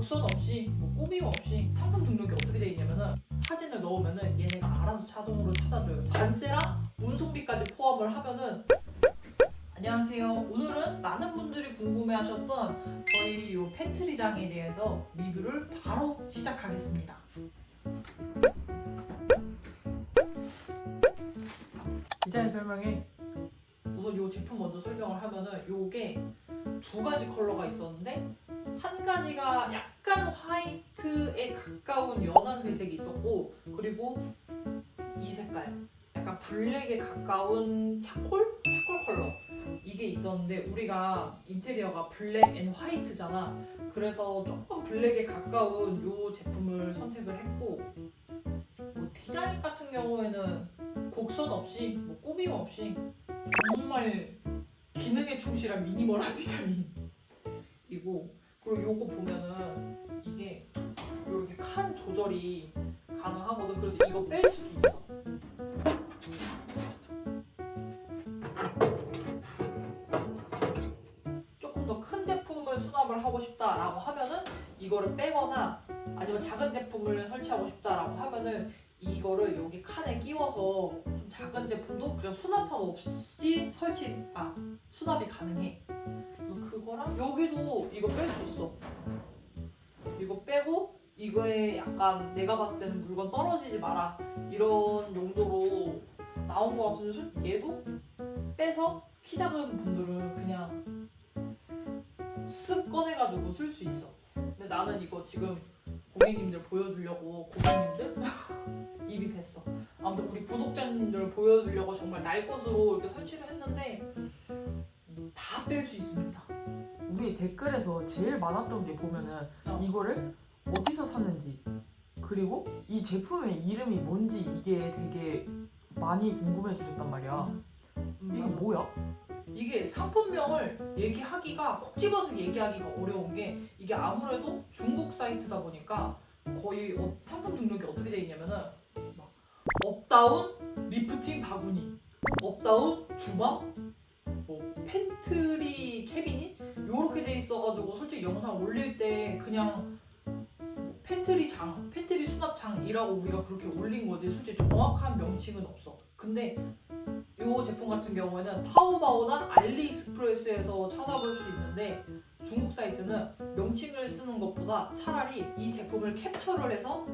곡선 없이 뭐 꾸밈 없이 상품 등록이 어떻게 돼 있냐면은 사진을 넣으면은 얘네가 알아서 자동으로 찾아줘요. 관세랑 운송비까지 포함을 하면은 안녕하세요. 오늘은 많은 분들이 궁금해하셨던 저희 요 팬트리장에 대해서 리뷰를 바로 시작하겠습니다. 디자인 설명해. 우선 요 제품 먼저 설명을 하면은 요게 두 가지 컬러가 있었는데 한 가지가 약간 화이트에 가까운 연한 회색이 있었고, 그리고 이 색깔 약간 블랙에 가까운 차콜 컬러 이게 있었는데, 우리가 인테리어가 블랙 앤 화이트잖아. 그래서 조금 블랙에 가까운 요 제품을 선택을 했고, 뭐 디자인 같은 경우에는 곡선 없이 뭐 꾸밈 없이 정말 기능에 충실한 미니멀한 디자인이고, 그리고 요거 보면은 이게 이렇게 칸 조절이 가능하거든. 그래서 이거 뺄 수도 있어. 조금 더 큰 제품을 수납을 하고 싶다라고 하면은 이거를 빼거나, 아니면 작은 제품을 설치하고 싶다라고 하면은 이거를 여기 칸에 끼워서 좀 작은 제품도 그냥 수납함 없이 수납이 가능해. 그래서 그거랑 여기도 이거 뺄 수 있어. 이거 빼고 이거에 약간 내가 봤을 때는 물건 떨어지지 마라 이런 용도로 나온 거 같은데, 얘도 빼서 키 작은 분들은 그냥 쓱 꺼내가지고 쓸 수 있어. 근데 나는 이거 지금 고객님들 보여주려고, 고객님들? 입이 뱄어. 아무튼 우리 구독자님들 보여주려고 정말 날 것으로 이렇게 설치를 했는데 다 뺄 수 있습니다. 우리 댓글에서 제일 많았던 게 보면은 이거를 어디서 샀는지, 그리고 이 제품의 이름이 뭔지 이게 되게 많이 궁금해 주셨단 말이야. 이거 뭐야? 이게 상품명을 얘기하기가, 콕 집어서 얘기하기가 어려운 게, 이게 아무래도 중국 사이트다 보니까 거의 상품 등록이 어떻게 돼 있냐면은 막 업다운 리프팅 바구니, 업다운 주방, 뭐 팬트리 캐비닛 요렇게 돼 있어가지고, 솔직히 영상 올릴 때 그냥 팬트리 수납장이라고 우리가 그렇게 올린 거지, 솔직히 정확한 명칭은 없어. 근데 이 제품 같은 경우에는 타오바오나 알리익스프레스에서 찾아볼 수 있는데, 중국 사이트는 명칭을 쓰는 것보다 차라리 이 제품을 캡처를 해서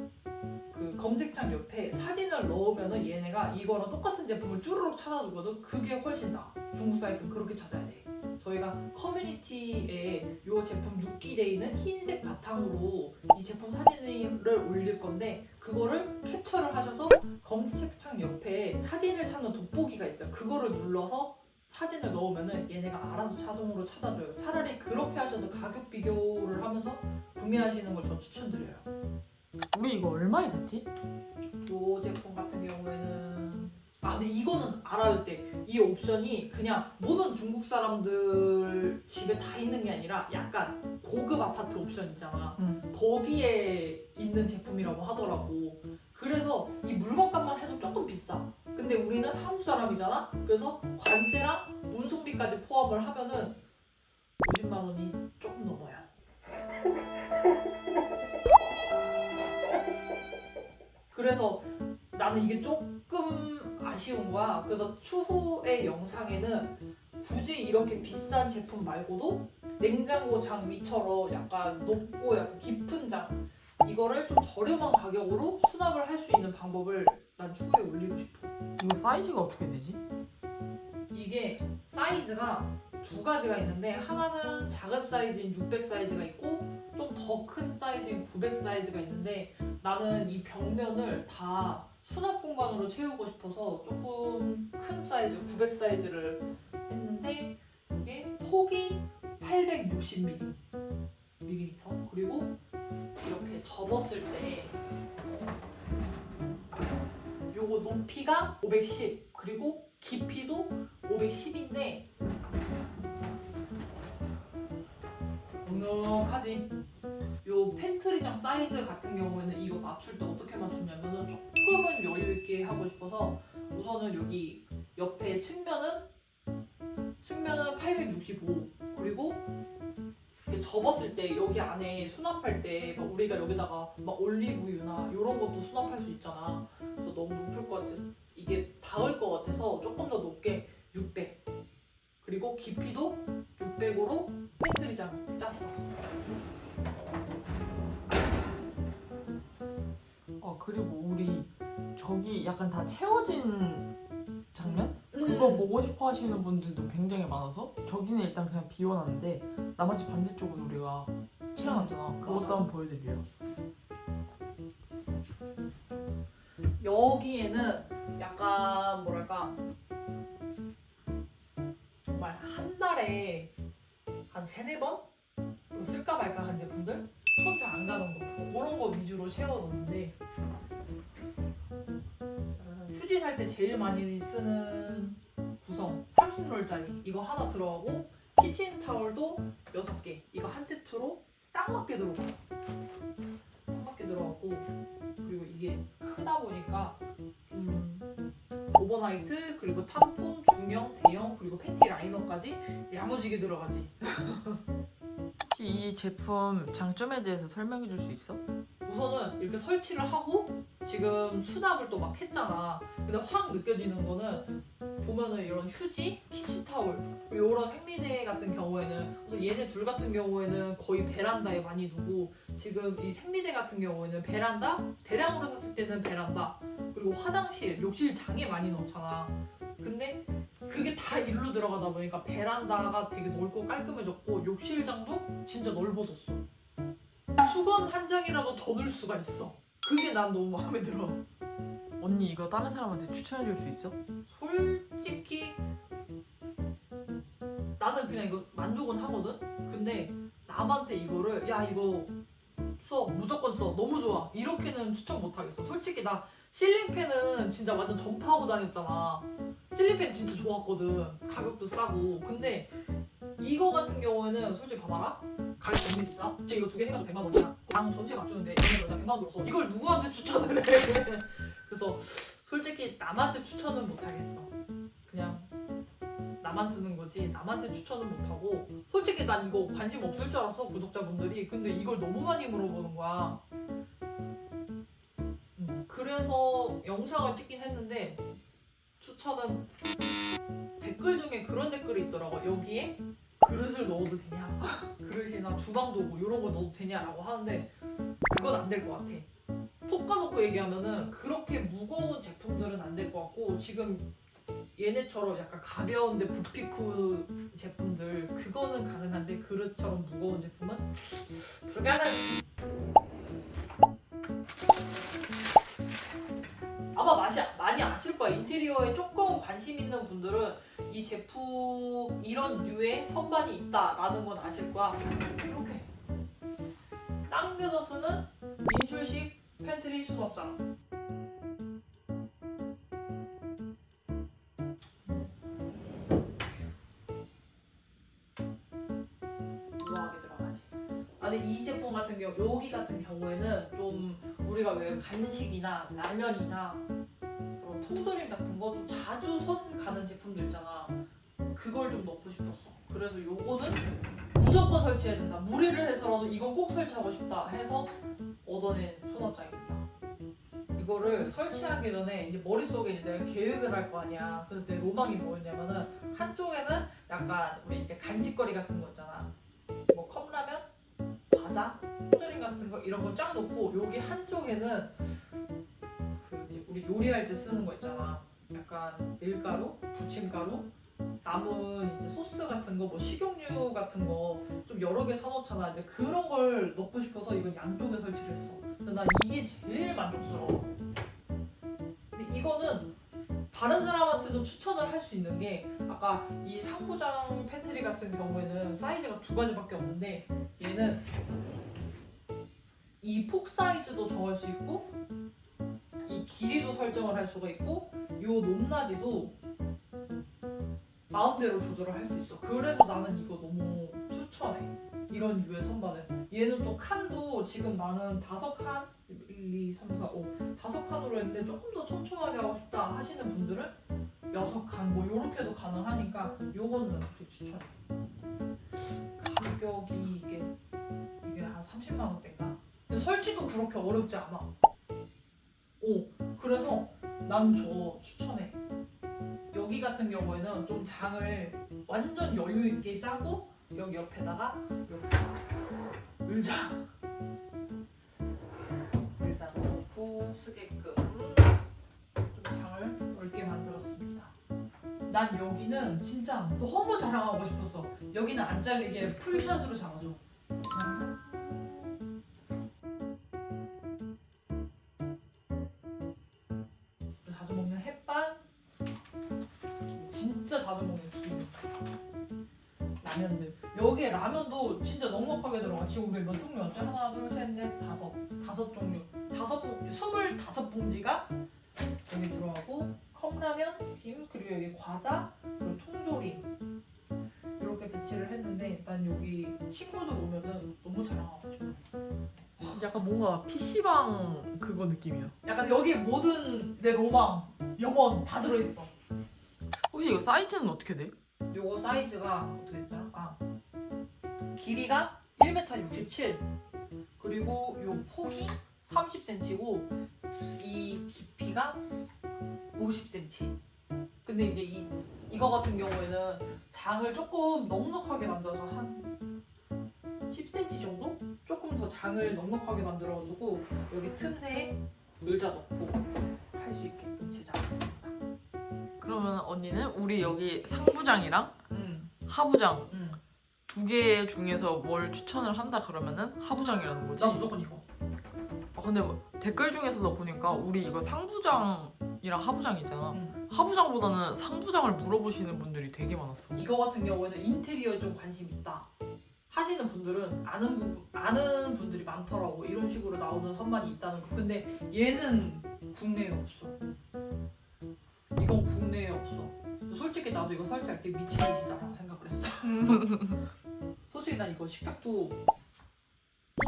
그 검색창 옆에 사진을 넣으면은 얘네가 이거랑 똑같은 제품을 쭈르륵 찾아주거든. 그게 훨씬 나아. 중국 사이트는 그렇게 찾아야 돼. 저희가 커뮤니티에 이 제품 눕기돼 있는 흰색 바탕으로 이 제품 사진을 올릴 건데, 그거를 캡처를 하셔서 검색창 옆에 사진을 찾는 돋보기가 있어요. 그거를 눌러서 사진을 넣으면은 얘네가 알아서 자동으로 찾아줘요. 차라리 그렇게 하셔서 가격 비교를 하면서 구매하시는 걸 전 추천드려요. 우리 이거 얼마에 샀지? 이 제품 같은 경우에는 근데 이거는 알아야 돼. 이 옵션이 그냥 모든 중국 사람들 집에 다 있는 게 아니라 약간 고급 아파트 옵션 있잖아. 거기에 있는 제품이라고 하더라고. 그래서 이 물건값만 해도 조금 비싸. 근데 우리는 한국 사람이잖아. 그래서 관세랑 운송비까지 포함을 하면은 50만 원이 조금 넘어요. 그래서 나는 이게 조금 아쉬운 거야. 그래서 추후의 영상에는 굳이 이렇게 비싼 제품 말고도 냉장고 장 위처럼 약간 높고 약간 깊은 장, 이거를 좀 저렴한 가격으로 수납을 할 수 있는 방법을 난 추후에 올리고 싶어. 이거 사이즈가 어떻게 되지? 이게 사이즈가 두 가지가 있는데, 하나는 작은 사이즈인 600 사이즈가 있고 좀 더 큰 사이즈인 900 사이즈가 있는데, 나는 이 벽면을 다 수납 공간으로 채우고 싶어서 조금 큰 사이즈 900 사이즈를 했는데, 이게 폭이 860mm, 그리고 이렇게 접었을 때 요거 높이가 510, 그리고 깊이도 510인데 넉넉하지. 요 팬트리장 사이즈 같은 경우에는 이거 맞출 때 어떻게 맞추냐면은 조금은 여유 있게 하고 싶어서, 우선은 여기 옆에 측면은 865, 그리고 이렇게 접었을 때 여기 안에 수납할 때 막 우리가 여기다가 막 올리브유나 이런 것도 수납할 수 있잖아. 그래서 너무 높을 것 같아서 이게 닿을 것 같아서 조금 더 높게 600. 그리고 깊이도 600으로 팬트리장 짰어. 그리고 우리 저기 약간 다 채워진 장면? 그거 보고 싶어 하시는 분들도 굉장히 많아서 저기는 일단 그냥 비워놨는데 나머지 반대쪽은 우리가 채워놨잖아. 그것도 맞아. 한번 보여드려요. 여기에는 약간 뭐랄까 정말 한 달에 한 3-4번 쓸까 말까 한 제품들? 손 잘 안 가는 거 그런 거 위주로 채워놓는데 휴지 살 때 제일 많이 쓰는 구성 30롤짜리 이거 하나 들어가고 키친타월도 6개 이거 한 세트로 딱 맞게 들어가요. 딱 맞게 들어가고 그리고 이게 크다 보니까 오버나이트 그리고 탐폰, 중형, 대형 그리고 팬티 라이너까지 야무지게 들어가지. 혹시 이 제품 장점에 대해서 설명해 줄 수 있어? 우선은 이렇게 설치를 하고 지금 수납을 또 막 했잖아. 근데 확 느껴지는 거는 보면은 이런 휴지, 키친타올 그리고 이런 생리대 같은 경우에는 우선 얘네 둘 같은 경우에는 거의 베란다에 많이 두고 지금 이 생리대 같은 경우에는 베란다, 대량으로 샀을 때는 베란다 그리고 화장실, 욕실장에 많이 넣잖아. 근데 그게 다 일로 들어가다 보니까 베란다가 되게 넓고 깔끔해졌고 욕실장도 진짜 넓어졌어. 수건 한 장이라도 더 넣을 수가 있어. 그게 난 너무 마음에 들어. 언니 이거 다른 사람한테 추천해 줄 수 있어? 솔직히 나는 그냥 이거 만족은 하거든? 근데 남한테 이거를 야 이거 써 무조건 써 너무 좋아 이렇게는 추천 못하겠어. 솔직히 나 실링팬은 진짜 완전 전파하고 다녔잖아. 실링팬 진짜 좋았거든. 가격도 싸고. 근데 이거 같은 경우에는 솔직히 봐봐라. 가격 너무 비싸. 지금 이거 두 개 해가지고 100만 원이야. 방 전체 맞추는데 얘네가 100만 원 들었어. 이걸 누구한테 추천을 해. 그래서 솔직히 남한테 추천은 못하겠어. 그냥 나만 쓰는 거지 남한테 추천은 못하고 솔직히 난 이거 관심 없을 줄 알았어 구독자분들이. 근데 이걸 너무 많이 물어보는 거야. 그래서 영상을 찍긴 했는데 추천은 댓글 중에 그런 댓글이 있더라고. 여기에 그릇을 넣어도 되냐 그릇이나 주방도구 이런 거 넣어도 되냐라고 하는데 그건 안 될 것 같아. 톡 까놓고 얘기하면은 그렇게 무거운 제품들은 안 될 것 같고 지금 얘네처럼 약간 가벼운데 부피크 제품들 그거는 가능한데 그릇처럼 무거운 제품은 불가능. 아마 많이 아실 거야. 인테리어에 조금 관심 있는 분들은 이 제품 이런 류의 선반이 있다라는 건 아실 거야. 이렇게 당겨서 쓰는 인출식 팬트리 수납장. 우아하게 들어가지. 아니 이 제품 같은 경우 여기 같은 경우에는 좀 우리가 왜 간식이나 라면이나 그런 통조림 같은 거 좀 자주 손 가는 제품들 있잖아. 그걸 좀 넣고 싶었어. 그래서 요거는 무조건 설치해야 된다. 무리를 해서라도 이건 꼭 설치하고 싶다 해서 얻어낸 수납장입니다. 이거를 설치하기 전에 이제 머릿속에 이제 내가 계획을 할 거 아니야. 그래서 내 로망이 뭐였냐면은 한쪽에는 약간 우리 이제 간식거리 같은 거 있잖아. 뭐 컵라면, 과자, 통조림 같은 거 이런 거 쫙 놓고 여기 한쪽에는 그 이제 우리 요리할 때 쓰는 거 있잖아. 약간 밀가루, 부침가루, 남은 이제 소스 같은 거, 뭐 식용유 같은 거 좀 여러 개 사놓잖아. 근데 그런 걸 넣고 싶어서 이건 양쪽에 설치를 했어. 근데 난 이게 제일 만족스러워. 근데 이거는 다른 사람한테도 추천을 할 수 있는 게 아까 이 상부장 팬트리 같은 경우에는 사이즈가 2가지밖에 없는데 얘는 이 폭 사이즈도 정할 수 있고 이 길이도 설정을 할 수가 있고 요 높낮이도 마음대로 조절을 할 수 있어. 그래서 나는 이거 너무 추천해. 이런 류의 선반을. 얘는 또 칸도 지금 나는 5칸 1, 2, 3, 4, 5 5칸으로 했는데 조금 더 촘촘하게 하고 싶다 하시는 분들은 6칸 뭐 요렇게도 가능하니까 요거는 되게 추천해. 가격이 이게 30만 원대인가? 근데 설치도 그렇게 어렵지 않아. 오, 그래서 난 저 추천해. 여기 같은 경우에는 좀 장을 완전 여유 있게 짜고 여기 옆에다가 이렇게 의자 놓고 쓰게끔 좀 장을 넓게 만들었습니다. 난 여기는 진짜 너무 자랑하고 싶었어. 여기는 안 잘리게 풀샷으로 잡아줘. 자주 먹는 햇반, 진짜 자주 먹는 김, 라면들. 여기에 라면도 진짜 넉넉하게 들어가. 지금 우리 몇 종류였지? 하나, 둘, 셋, 넷, 다섯 종류. 25봉지가 여기 들어가고 컵라면, 김, 그리고 여기 과자, 그리고 통조림 이렇게 배치를 했는데 난 여기 친구들 오면은 너무 자랑하고 싶어. 약간 뭔가 PC방 그거 느낌이야. 약간 여기에 모든 내 로망, 영혼 다 들어있어. 혹시 이거 사이즈는 어떻게 돼? 요거 사이즈가 어떻게 됐더라? 길이가 1m 67 그리고 요 폭이 30cm고 이 깊이가 50cm. 근데 이제 이거 같은 경우에는 장을 조금 넉넉하게 만들어서 한 10cm 정도? 조금 더 장을 넉넉하게 만들어주고 여기 틈새에 의자 넣고 할 수 있게끔 제작했습니다. 그러면 언니는 우리 여기 상부장이랑 음. 하부장 두 개 중에서 뭘 추천을 한다 그러면은 하부장이라는 거지? 나 무조건 이거. 근데 뭐 댓글 중에서도 보니까 우리 이거 상부장이랑 하부장이잖아. 하부장보다는 상부장을 물어보시는 분들이 되게 많았어. 이거 같은 경우에는 인테리어에 좀 관심 있다 하시는 분들은 아는 분들이 많더라고. 이런 식으로 나오는 선반이 있다는 거. 근데 얘는 국내에 없어. 이건 국내에 없어. 솔직히 나도 이거 설치할 때 미친짓이다라고 생각을 했어. 솔직히 난 이거 식탁도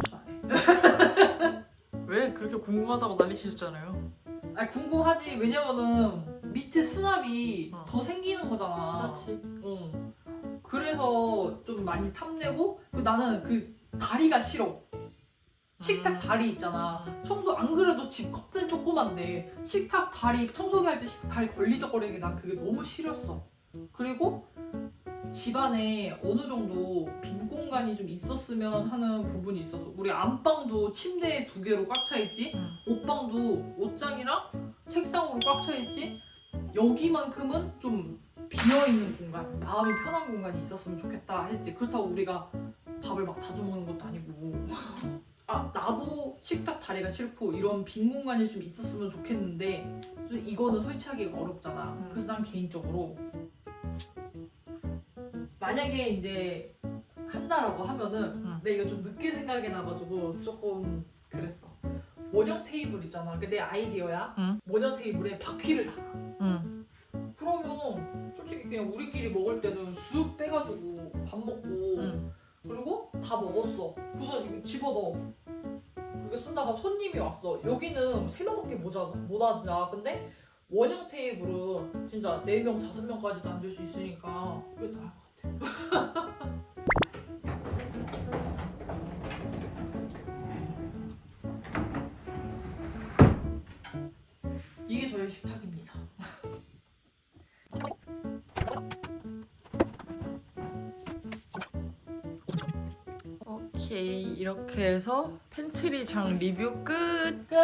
추천 안 해. 왜? 그렇게 궁금하다고 난리치셨잖아요. 아니 궁금하지. 왜냐면은 밑에 수납이 어. 더 생기는 거잖아. 그렇지. 응. 그래서 좀 많이 탐내고 나는 그 다리가 싫어. 식탁 다리 있잖아. 청소 안 그래도 집 겉은 조그만데 식탁 다리 청소기 할 때 식탁 다리 걸리적거리는 게 난 그게 너무 싫었어. 그리고 집안에 어느 정도 빈 공간이 좀 있었으면 하는 부분이 있어서 우리 안방도 침대 2개로 꽉 차 있지. 옷방도 옷장이랑 책상으로 꽉 차 있지. 여기만큼은 좀 비어있는 공간, 마음이 편한 공간이 있었으면 좋겠다 했지. 그렇다고 우리가 밥을 막 자주 먹는 것도 아니고. 나도 식탁 다리가 싫고 이런 빈 공간이 좀 있었으면 좋겠는데 이거는 설치하기가 어렵잖아. 그래서 난 개인적으로 만약에 이제 한다라고 하면은 내가 이거 좀 늦게 생각이 나가지고 조금 그랬어. 원형 테이블 있잖아. 그게 내 아이디어야. 원형 테이블에 바퀴를 달아. 그러면 솔직히 그냥 우리끼리 먹을 때는 쑥 빼가지고 밥 먹고 그리고 다 먹었어. 그래서 이거 집어넣어. 그게 쓰다가 손님이 왔어. 여기는 3명밖에 못 앉아. 근데 원형 테이블은 진짜 4명, 5명까지도 앉을 수 있으니까 그게 나을 것 같아. 이게 저희 식탁입니다. 오케이, 이렇게 해서 팬트리 장 리뷰 끝. 끝.